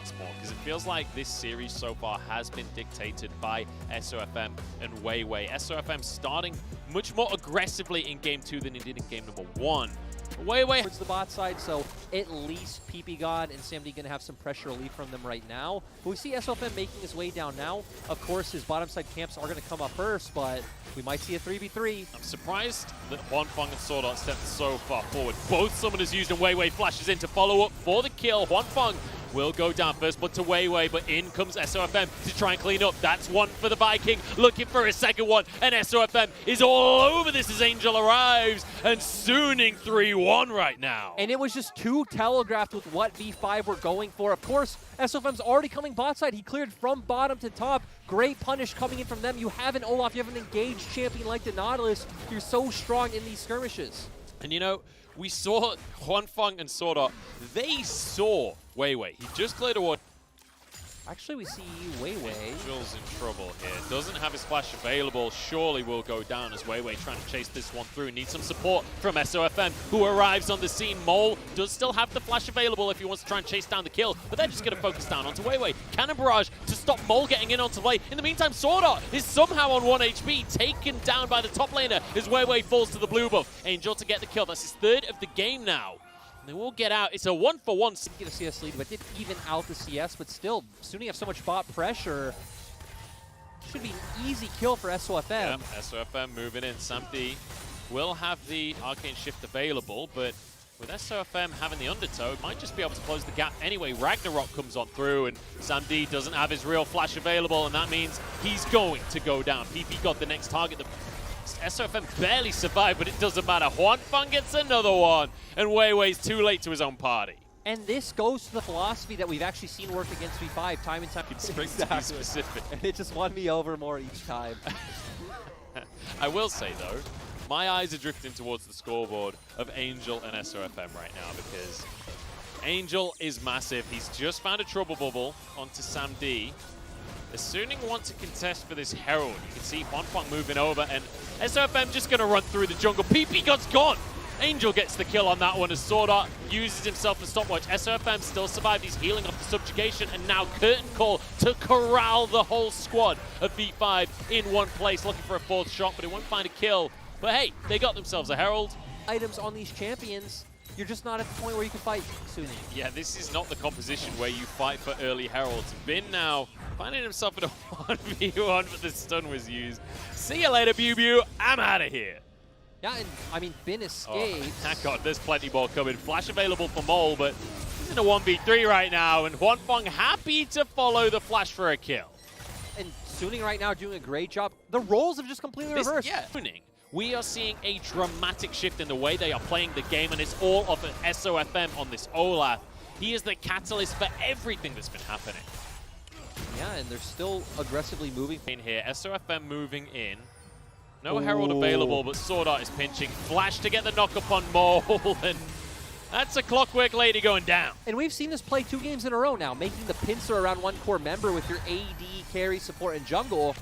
once more, because it feels like this series so far has been dictated by SofM and WeiWei. SofM starting much more aggressively in Game 2 than it did in Game number 1. WeiWei towards the bot side, so at least PH噚and SamD gonna have some pressure relief from them right now. But we see SofM making his way down now. Of course, his bottom side camps are gonna come up first, but we might see a 3v3. I'm surprised that HUANFENG and Swordart stepped so far forward. Both summoners used and WeiWei flashes in to follow up for the kill. HUANFENG will go down first, but to WeiWei, but in comes SofM to try and clean up. That's one for the Viking, looking for a second one, and SofM is all over this as Angel arrives, and Suning 3-1 right now. And it was just too telegraphed with what V5 were going for. Of course, SofM's already coming bot side. He cleared from bottom to top. Great punish coming in from them. You have an Olaf, you have an engaged champion like the Nautilus. You're so strong in these skirmishes. And you know, we saw HUANFENG and Swordart, they saw WeiWei. He just cleared a ward. Actually, we see WeiWei. Angel's in trouble here. Doesn't have his flash available. Surely will go down as WeiWei trying to chase this one through. Needs some support from SofM, who arrives on the scene. Mole does still have the flash available if he wants to try and chase down the kill, but they're just going to focus down onto WeiWei. Cannon Barrage to stop Mole getting in onto play. In the meantime, Swordart is somehow on 1 HP, taken down by the top laner as WeiWei falls to the blue buff. Angel to get the kill. That's his third of the game now. They will get out. It's a 1-for-1. Get a CS lead, but did even out the CS, but still, Suning have so much bot pressure. Should be an easy kill for SofM. Yep, SofM moving in. SamD will have the Arcane Shift available, but with SofM having the undertow, might just be able to close the gap anyway. Ragnarok comes on through, and SamD doesn't have his real flash available, and that means he's going to go down. PP got the next target. SofM barely survived, but it doesn't matter. HUANFENG gets another one, and WeiWei's too late to his own party. And this goes to the philosophy that we've actually seen work against V5 time and time. Exactly. To be specific. And it just won me over more each time. I will say, though, my eyes are drifting towards the scoreboard of Angel and SofM right now, because Angel is massive. He's just found a trouble bubble onto SamD. Suning want to contest for this Herald. You can see HUANFENG moving over, and SofM just going to run through the jungle. PP God's gone! Angel gets the kill on that one as Swordart uses himself for stopwatch. SofM still survived. He's healing off the subjugation, and now curtain call to corral the whole squad of V5 in one place, looking for a fourth shot, but it won't find a kill. But hey, they got themselves a Herald. Items on these champions, you're just not at the point where you can fight Suning. Yeah, this is not the composition where you fight for early Heralds. Vinh now finding himself in a 1v1, but the stun was used. See you later, Bew. I'm out of here. Yeah, and I mean, Vinh escapes. Oh, God, there's plenty more coming. Flash available for Mole, but he's in a 1v3 right now, and HUANFENG happy to follow the flash for a kill. And Suning right now doing a great job. The roles have just completely reversed. Yeah, we are seeing a dramatic shift in the way they are playing the game, and it's all of SofM on this Olaf. He is the catalyst for everything that's been happening. Yeah, and they're still aggressively moving in here. SofM moving in. No Herald available, but Swordart is pinching. Flash to get the knock up on Mole, and that's a Clockwork Lady going down. And we've seen this play 2 games in a row now, making the pincer around one core member with your AD, carry, support, and jungle.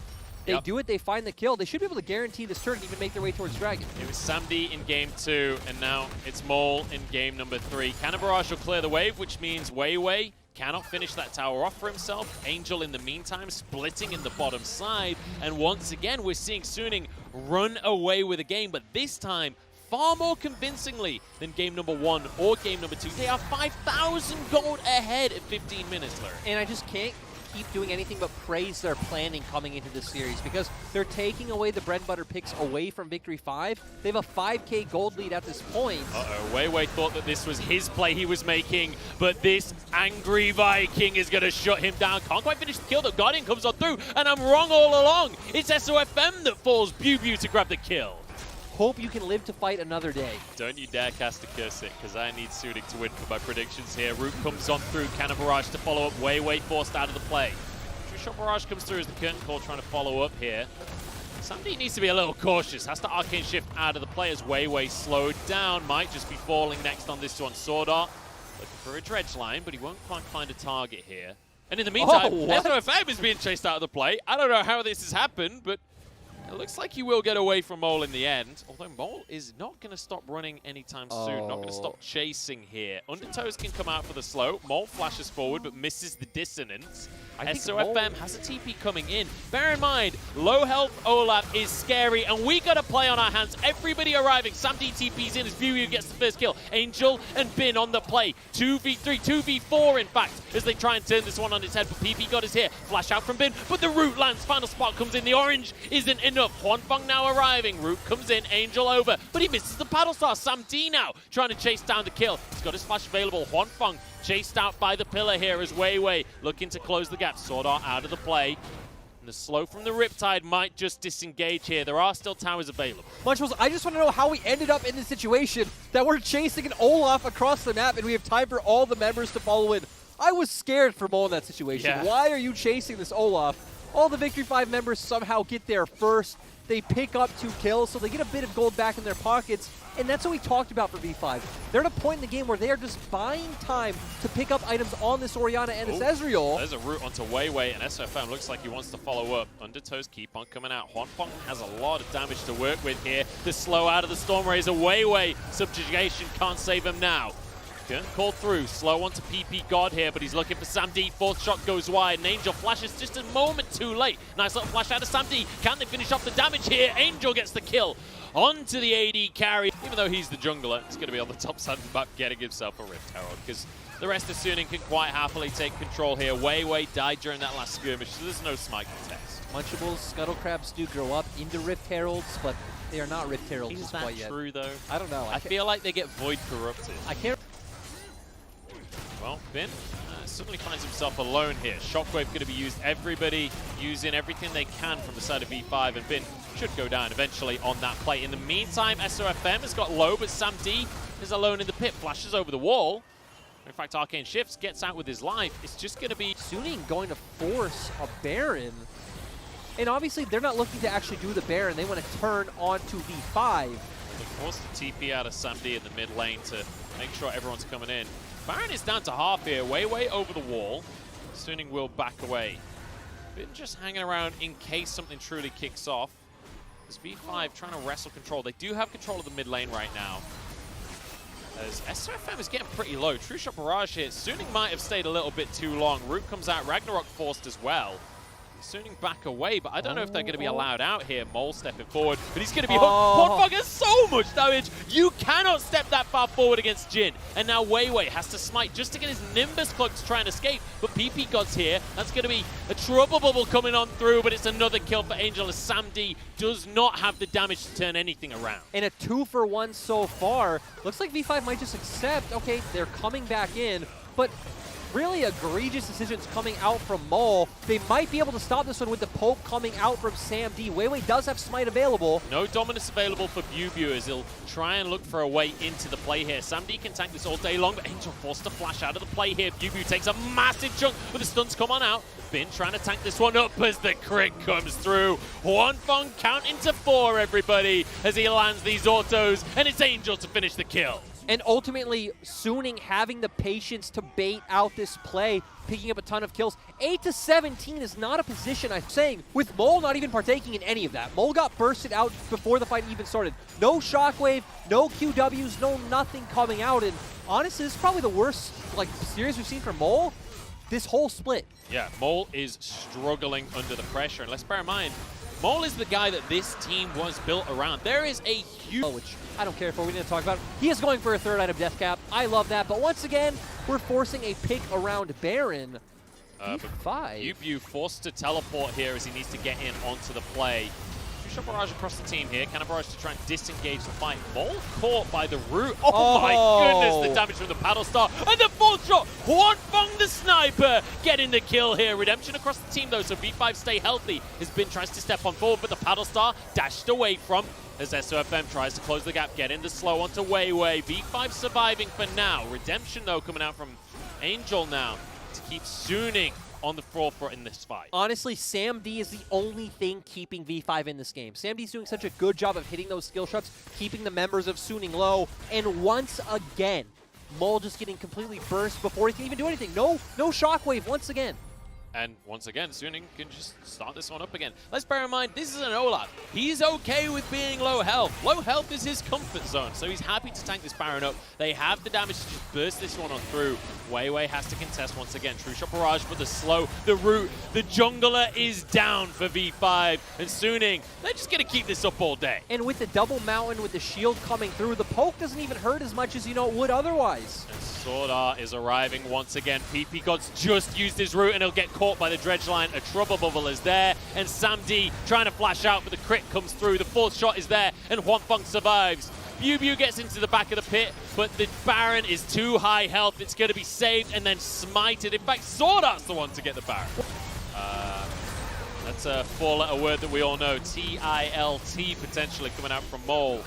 They do it, they find the kill. They should be able to guarantee this turn and even make their way towards Dragon. It was SamD in game 2, and now it's Mole in game number 3. Cannon Barrage will clear the wave, which means WeiWei cannot finish that tower off for himself. Angel, in the meantime, splitting in the bottom side. And once again, we're seeing Suning run away with the game, but this time, far more convincingly than game number 1 or game number 2. They are 5,000 gold ahead at 15 minutes, Larry. And I just can't keep doing anything but praise their planning coming into this series, because they're taking away the bread and butter picks away from Victory 5. They have a 5K gold lead at this point. WeiWei thought that this was his play he was making, but this angry Viking is going to shut him down. Can't quite finish the kill. The Guardian comes on through, and I'm wrong all along. It's SofM that falls. Bew to grab the kill. Hope you can live to fight another day. Don't you dare cast a curse it, because I need Suning to win for my predictions here. Root comes on through. Cannon Barrage to follow up. WeiWei forced out of the play. Shot Barrage comes through as the curtain call trying to follow up here. SamD needs to be a little cautious. Has to Arcane Shift out of the play as WeiWei slowed down. Might just be falling next on this one. Swordart looking for a dredge line, but he won't quite find a target here. And in the meantime, SofM is being chased out of the play. I don't know how this has happened, but It looks like he will get away from Mole in the end, although Mole is not going to stop running anytime soon, not going to stop chasing here. Undertows can come out for the slow. Mole flashes forward but misses the dissonance. SofM has a TP coming in. Bear in mind, low health Olaf is scary, and we got to play on our hands. Everybody arriving. SamD TP's in as ViciU gets the first kill. Angel and Bin on the play. 2v3, 2v4 in fact, as they try and turn this one on its head, but PP got his here. Flash out from Bin, but the root lands. Final spot comes in. The orange isn't enough. HUANFENG now arriving. Root comes in. Angel over, but he misses the paddle star. SamD now trying to chase down the kill. He's got his flash available. HUANFENG chased out by the pillar here as WeiWei looking to close the gap. Sword Art out of the play. And the slow from the Riptide might just disengage here. There are still towers available. Munchables, I just want to know how we ended up in this situation that we're chasing an Olaf across the map and we have time for all the members to follow in. I was scared for Mole in that situation. Yeah. Why are you chasing this Olaf? All the Victory 5 members somehow get there first. They pick up 2 kills, so they get a bit of gold back in their pockets. And that's what we talked about for V5. They're at a point in the game where they are just buying time to pick up items on this Orianna and this Ezreal. There's a route onto WeiWei, and SofM looks like he wants to follow up. Undertows keep on coming out. HUANFENG has a lot of damage to work with here. The slow out of the Storm Razor. WeiWei subjugation can't save him now. GANK called through. Slow onto PP God here, but he's looking for SamD. Fourth shot goes wide, and Angel flashes just a moment too late. Nice little flash out of SamD. Can they finish off the damage here? Angel gets the kill onto the AD carry. Even though he's the jungler, he's going to be on the top side of the map getting himself a Rift Herald, because the rest of SUNING can quite happily take control here. WeiWei died during that last skirmish, so there's no smite contest. Munchables, Scuttle Crabs do grow up into Rift Heralds, but they are not Rift Heralds Is just that quite yet. true, though? I don't know. I feel like they get void corrupted. I can't. Well, Bin suddenly finds himself alone here. Shockwave going to be used. Everybody using everything they can from the side of V5, and Bin should go down eventually on that play. In the meantime, SofM has got low, but SamD is alone in the pit. Flashes over the wall. In fact, Arcane Shifts gets out with his life. It's just going to be SUNING going to force a Baron. And obviously, they're not looking to actually do the Baron. They want to turn onto V5. They force the TP out of SamD in the mid lane to make sure everyone's coming in. Baron is down to half here. WeiWei over the wall. SUNING will back away. Bin just hanging around in case something truly kicks off. As V5 trying to wrestle control. They do have control of the mid lane right now. As SofM is getting pretty low. True Shot Barrage here. SUNING might have stayed a little bit too long. Root comes out. Ragnarok forced as well. SUNING back away, but I don't know if they're going to be allowed out here. Mole stepping forward, but he's going to be hooked. HUANFENG has so much damage. You cannot step that far forward against Jhin. And now WeiWei has to smite just to get his Nimbus Cloak to try and escape. But PP God's here. That's going to be a trouble bubble coming on through, but it's another kill for Angel as SamD does not have the damage to turn anything around. And a 2-for-1 so far. Looks like V5 might just accept, okay, they're coming back in, but really egregious decisions coming out from Mole. They might be able to stop this one with the poke coming out from SamD. WeiWei does have smite available. No dominance available for ViciU as he'll try and look for a way into the play here. SamD can tank this all day long, but Angel forced to flash out of the play here. ViciU takes a massive chunk, but the stuns come on out. Bin trying to tank this one up as the crit comes through. HUANFENG counting to 4, everybody, as he lands these autos, and it's Angel to finish the kill. And ultimately, SUNING having the patience to bait out this play, picking up a ton of kills. 8-17 is not a position, I'm saying, with Mole not even partaking in any of that. Mole got bursted out before the fight even started. No Shockwave, no QWs, no nothing coming out. And honestly, this is probably the worst series we've seen from Mole this whole split. Yeah, Mole is struggling under the pressure. And let's bear in mind, Mole is the guy that this team was built around. There is a huge... which I don't care for, we didn't talk about it. He is going for a 3rd item death cap. I love that, but once again, we're forcing a pick around Baron. ViciU forced to teleport here as he needs to get in onto the play. True Shot Barrage across the team here. Can Barrage to try and disengage the fight. Mole caught by the root. Oh my goodness, the damage from the paddle star. And the 4th shot, HUANFENG the sniper getting the kill here. Redemption across the team though, so V5 stay healthy. His Bin tries to step on forward, but the paddle star dashed away from as SofM tries to close the gap, get in the slow onto WeiWei. V5 surviving for now. Redemption though coming out from Angel now to keep SUNING on the forefront in this fight. Honestly, SamD is the only thing keeping V5 in this game. SamD's doing such a good job of hitting those skill shots, keeping the members of SUNING low, and once again, Mole just getting completely burst before he can even do anything. No Shockwave once again. And once again, SofM can just start this one up again. Let's bear in mind, this is an Olaf. He's okay with being low health. Low health is his comfort zone, so he's happy to tank this Baron up. They have the damage to just burst this one on through. Weiwei has to contest once again. True Shot Barrage for the slow, the root. The jungler is down for V5. And SofM, they're just going to keep this up all day. And with the double mountain, with the shield coming through, the poke doesn't even hurt as much as it would otherwise. And Sword Art is arriving once again. PP God's just used his root and he'll get caught by the dredge line. A trouble bubble is there, and Sam D trying to flash out, but the crit comes through. The fourth shot is there, and HUANFENG survives. YuByu gets into the back of the pit, but the Baron is too high health. It's going to be saved and then smited. In fact, Sword Art's the one to get the Baron. That's a four-letter word that we all know. T-I-L-T potentially coming out from Mole.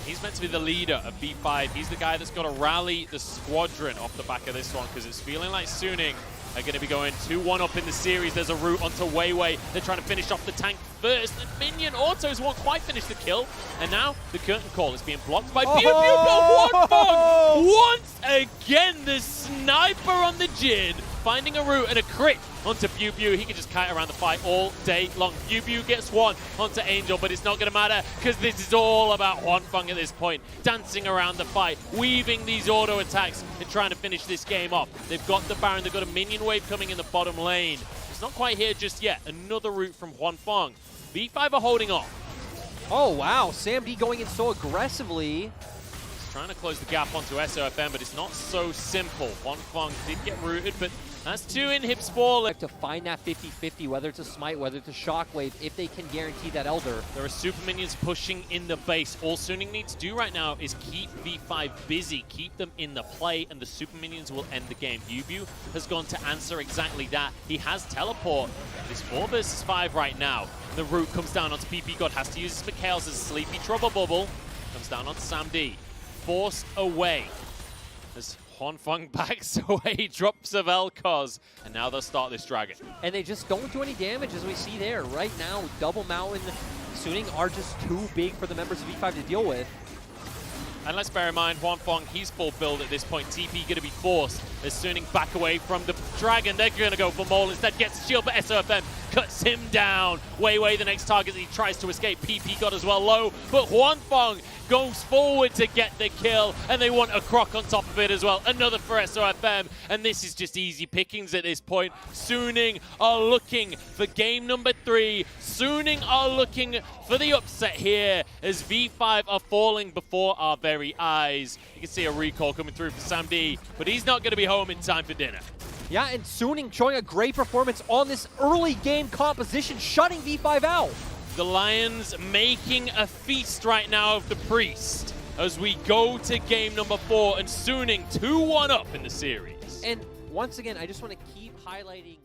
He's meant to be the leader of V5. He's the guy that's got to rally the squadron off the back of this one, because it's feeling like SofM are going to be going 2-1 up in the series. There's a route onto Weiwei. They're trying to finish off the tank first. And Minion Autos won't quite finish the kill. And now the curtain call is being blocked by PHÜ. But HUANFENG once again, the sniper on the Jhin, finding a route and a crit onto PHÜ. He can just kite around the fight all day long. PHÜ gets one onto Angel, but it's not going to matter because this is all about HUANFENG at this point. Dancing around the fight, weaving these auto attacks and trying to finish this game off. They've got the Baron, they've got a minion wave coming in the bottom lane. It's not quite here just yet. Another route from HUANFENG. V5 are holding off. Oh, wow. Sam D going in so aggressively. Trying to close the gap onto SofM, but it's not so simple. HUANFENG did get rooted, but that's 2 inhibs fall. To find that 50-50, whether it's a smite, whether it's a shockwave, if they can guarantee that Elder. There are super minions pushing in the base. All SofM needs to do right now is keep V5 busy, keep them in the play, and the super minions will end the game. YuByu has gone to answer exactly that. He has teleport. It is 4 versus 5 right now. The root comes down onto PP God, has to use his Mikhail's as a sleepy trouble bubble. Comes down onto Sam D. Forced away as HUANFENG backs away, drops of Elcos, and now they'll start this dragon. And they just don't do any damage, as we see there. Right now, double mountain, SofM are just too big for the members of V5 to deal with. And let's bear in mind, HUANFENG, he's full build at this point. TP going to be forced as SofM back away from the dragon. They're going to go for Mole instead. Gets the shield, but SofM cuts him down. Weiwei, the next target, he tries to escape. PP got as well low, but HUANFENG goes forward to get the kill, and they want a croc on top of it as well. Another for SofM, and this is just easy pickings at this point. SofM are looking for game number 3. SofM are looking for the upset here as V5 are falling before our very eyes. You can see a recall coming through for Sam D, but he's not going to be home in time for dinner. Yeah, and SofM showing a great performance on this early game composition, shutting V5 out. The Lions making a feast right now of the Priest as we go to game number 4, and SofM 2-1 up in the series. And once again, I just want to keep highlighting